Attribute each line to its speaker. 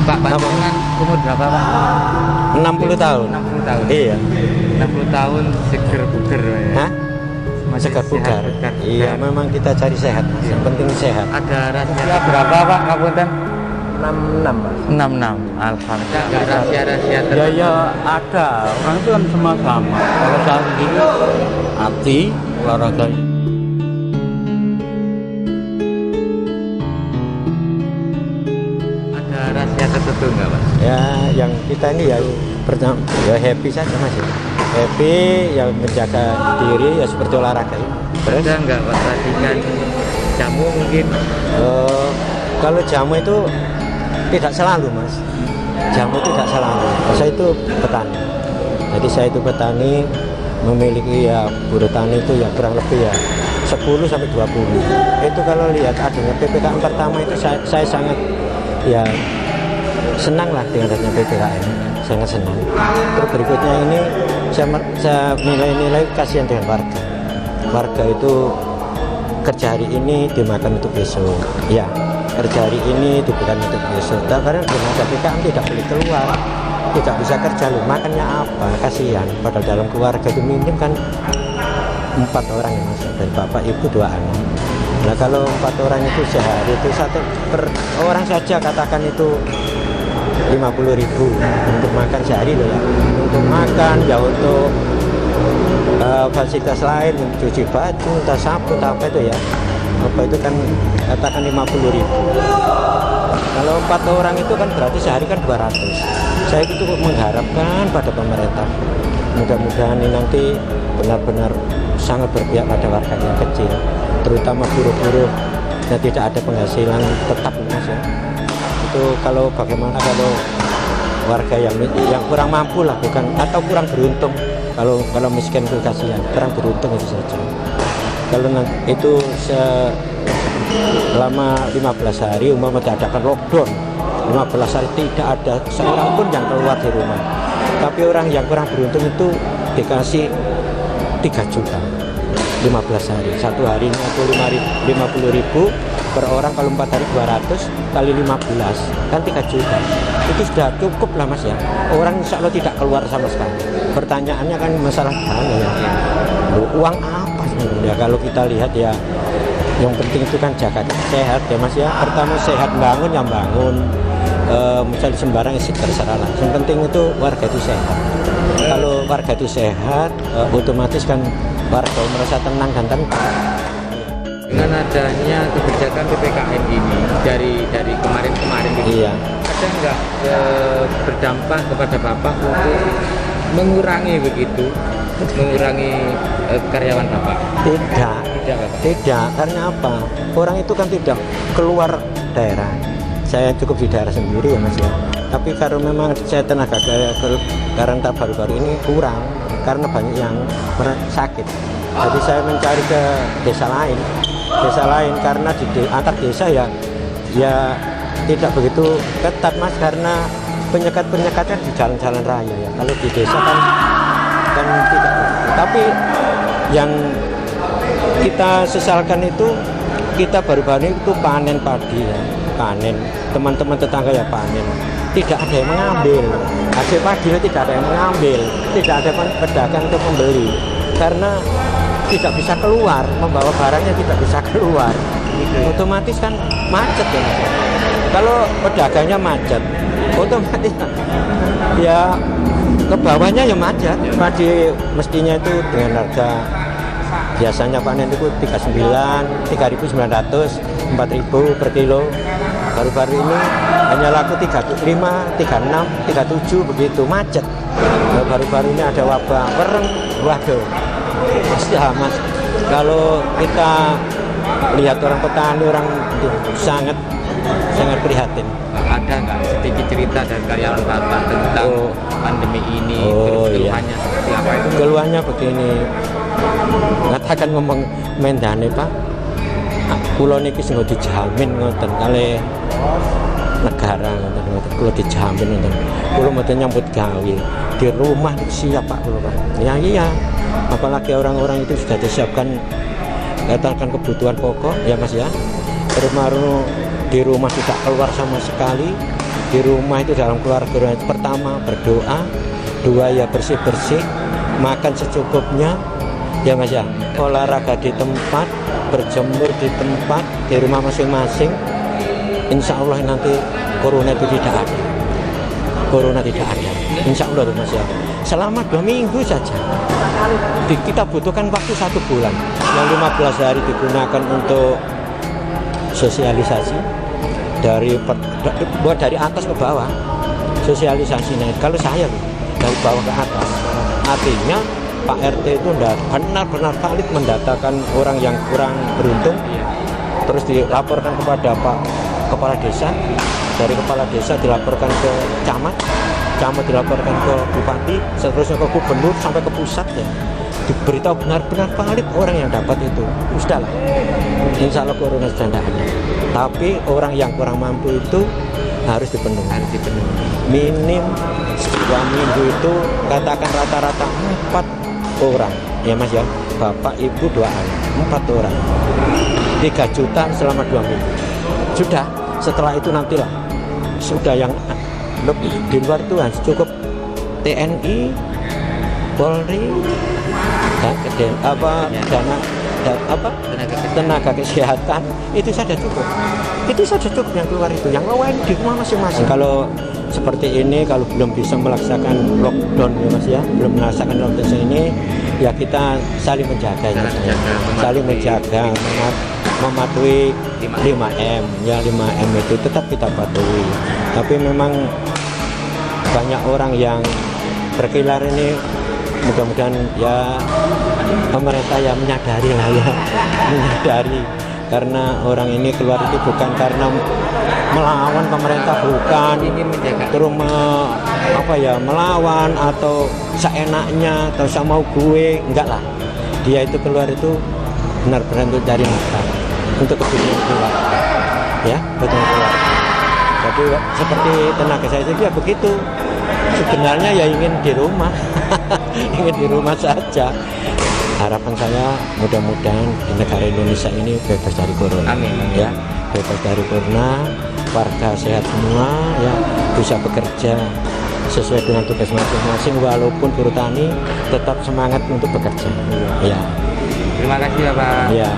Speaker 1: Pak, panjenengan umur berapa, Pak?
Speaker 2: 60 tahun.
Speaker 1: 60 tahun.
Speaker 2: Iya.
Speaker 1: 60 tahun seger buger ya.
Speaker 2: Hah?
Speaker 1: Masih
Speaker 2: Segar bugar.
Speaker 1: sehat,
Speaker 2: Iya, memang kita cari sehat. Yang penting sehat.
Speaker 1: Ada rahasia berapa, Pak? Ngapunten?
Speaker 2: 66, Pak.
Speaker 1: 66. Alhamdulillah. Ada rahasia-rahasia
Speaker 2: Ya,
Speaker 1: tertentu.
Speaker 2: ya ada. Orang itu kan semua sama. Kalau saya sendiri hati, olahraga.
Speaker 1: Ada rahasia tertentu enggak, Pak?
Speaker 2: Ya, yang kita ini ya pertama ya happy saja Mas. Happy, yang menjaga diri ya seperti olahraga ya. Terus
Speaker 1: Ada enggak, Pak? Tadi kan jamu mungkin.
Speaker 2: kalau jamu itu tidak selalu Mas. Jamu tidak selalu. Saya itu petani. Jadi saya itu petani, memiliki ya buruh tani itu ya kurang lebih ya 10 sampai 20. Itu kalau lihat adanya PPKM pertama itu saya sangat ya senang lah dengan adanya PPKM, sangat senang. Terus berikutnya ini saya nilai-nilai kasihan dengan warga. Warga itu kerja hari ini dimakan untuk besok, ya kerja hari ini diberikan untuk besok. Karena dengan ada PPKM tidak boleh keluar, tidak bisa kerja, loh makannya apa, kasihan. Padahal dalam keluarga itu minim kan 4 orang ya Mas, dari bapak ibu 2 anak. Nah kalau 4 orang itu sehari itu satu per orang saja katakan itu 50.000 untuk makan sehari loh ya. Untuk makan ya untuk fasilitas lain, mencuci baju, entah sapu, entah apa itu ya. Apa itu kan katakan 50.000. Kalau 4 orang itu kan berarti sehari kan 200. Saya itu mengharapkan pada pemerintah mudah-mudahan ini nanti benar-benar sangat berpihak pada warga yang kecil, terutama buruh-buruh yang tidak ada penghasilan tetap Mas ya. Itu kalau bagaimana kalau warga yang kurang mampu lah, bukan atau kurang beruntung, kalau miskin itu kasihan, kurang beruntung itu saja. Kalau itu selama 15 hari umpama diadakan lockdown 15 hari tidak ada seorang pun yang keluar di rumah, tapi orang yang kurang beruntung itu dikasih 3 juta 15 hari, satu harinya itu 50.000 per orang, kalau 4 hari 200 kali 15 kan 3 juta, itu sudah cukup lah Mas ya. Orang insya Allah tidak keluar sama sekali. Pertanyaannya kan masalah dana ya, uang apa sebenarnya? Kalau kita lihat ya yang penting itu kan jaga sehat ya Mas ya. Pertama sehat, bangun yang bangun, misalnya sembarang isi terserah lah. Yang penting itu warga itu sehat. Kalau warga itu sehat, otomatis kan warga merasa tenang dan tentram.
Speaker 1: Dengan adanya kebijakan PPKM ini dari kemarin-kemarin gitu,
Speaker 2: Iya.
Speaker 1: ada nggak berdampak kepada Bapak untuk mengurangi karyawan Bapak?
Speaker 2: Tidak,
Speaker 1: Tidak, Bapak.
Speaker 2: tidak. Karena apa? Orang itu kan tidak keluar daerah. Saya cukup di daerah sendiri ya Mas ya. Tapi kalau memang saya tenaga karena baru-baru ini kurang karena banyak yang sakit. Jadi saya mencari ke desa lain karena di antar desa ya tidak begitu ketat Mas, karena penyekat-penyekatnya di jalan-jalan raya ya. Kalau di desa kan tidak. Tapi yang kita sesalkan itu kita baru-baru itu panen padi ya, panen. Teman-teman tetangga ya panen. Tidak ada yang mengambil hasil padinya, tidak ada yang mengambil, tidak ada pedagang untuk membeli karena tidak bisa keluar, membawa barangnya tidak bisa keluar. Otomatis kan macet ya Mas. Kalau pedagangnya macet, otomatis ya ke bawahnya ya macet. Padi mestinya itu dengan harga biasanya panen itu 3.900, 4.000 per kilo. Baru-baru ini hanya laku 35, 36, 37 begitu, macet. Baru-baru ini ada wabah wereng, waduh. Ya Mas, kalau kita lihat orang petani, orang itu sangat prihatin.
Speaker 1: Ada nggak sedikit cerita dari karyawan Bapak tentang pandemi ini, terus keluhannya seperti apa itu?
Speaker 2: Keluhannya begini, ngatakan ngomong mendane Pak, kula niki sing dijamin ngoten kali negara ngoten, kula dijamin ngoten. Kula mboten nyambut gawe di rumah siap Pak kula Pak. Ya iya, apalagi orang-orang itu sudah disiapkan katakan kebutuhan pokok ya Mas ya. Di rumah tidak keluar sama sekali. Di rumah itu dalam keluarga itu pertama berdoa, dua ya bersih-bersih, makan secukupnya ya Mas ya. Olahraga di tempat, berjemur di tempat, di rumah masing-masing. Insya Allah nanti corona itu tidak ada. Corona tidak ada. Insya Allah Mas ya. Selama 2 minggu saja. Kita butuhkan waktu 1 bulan. Yang 15 hari digunakan untuk sosialisasi dari atas ke bawah. Sosialisasinya kalau saya dari bawah ke atas, artinya Pak RT itu benar-benar valid mendatakan orang yang kurang beruntung, terus dilaporkan kepada Pak Kepala Desa, dari Kepala Desa dilaporkan ke Camat dilaporkan ke Bupati, seterusnya ke Gubernur sampai ke pusat ya. Diberitahu benar-benar valid orang yang dapat itu. Sudah lah, insya Allah corona sudah tidak ada. Tapi orang yang kurang mampu itu harus dipenuhi. Minim 2 minggu itu katakan rata-rata 4 orang ya Mas ya, bapak ibu 2 anak, 4 orang 3 juta selama 2 minggu. Sudah, setelah itu nantilah sudah yang lebih di luar itu cukup TNI, Polri, tenaga kesehatan itu saja cukup. Itu saja cukup yang keluar itu. Yang lain di rumah masing-masing. Kalau seperti ini, kalau belum bisa melaksanakan lockdown ya Mas ya, belum melaksanakan lockdown ini, ya kita saling menjaga ya, saling menjaga, mematuhi 5M ya, 5M itu tetap kita patuhi. Tapi memang banyak orang yang berkilar ini, mudah-mudahan ya pemerintah ya menyadari lah ya, menyadari, karena orang ini keluar itu bukan karena melawan pemerintah, bukan terus melawan atau seenaknya atau sama gue, enggak lah. Dia itu keluar itu benar-benar untuk cari makan, untuk kepentingan keluarga ya, betul keluarga. Jadi seperti tenaga saya juga begitu, sebenarnya ya ingin di rumah ingin di rumah saja. Harapan saya mudah-mudahan di negara Indonesia ini bebas dari corona.
Speaker 1: Amin.
Speaker 2: Ya, bebas dari corona, warga sehat semua ya, bisa bekerja sesuai dengan tugas masing-masing, walaupun buruh tani tetap semangat untuk bekerja. Ya.
Speaker 1: Terima kasih Bapak.
Speaker 2: Ya.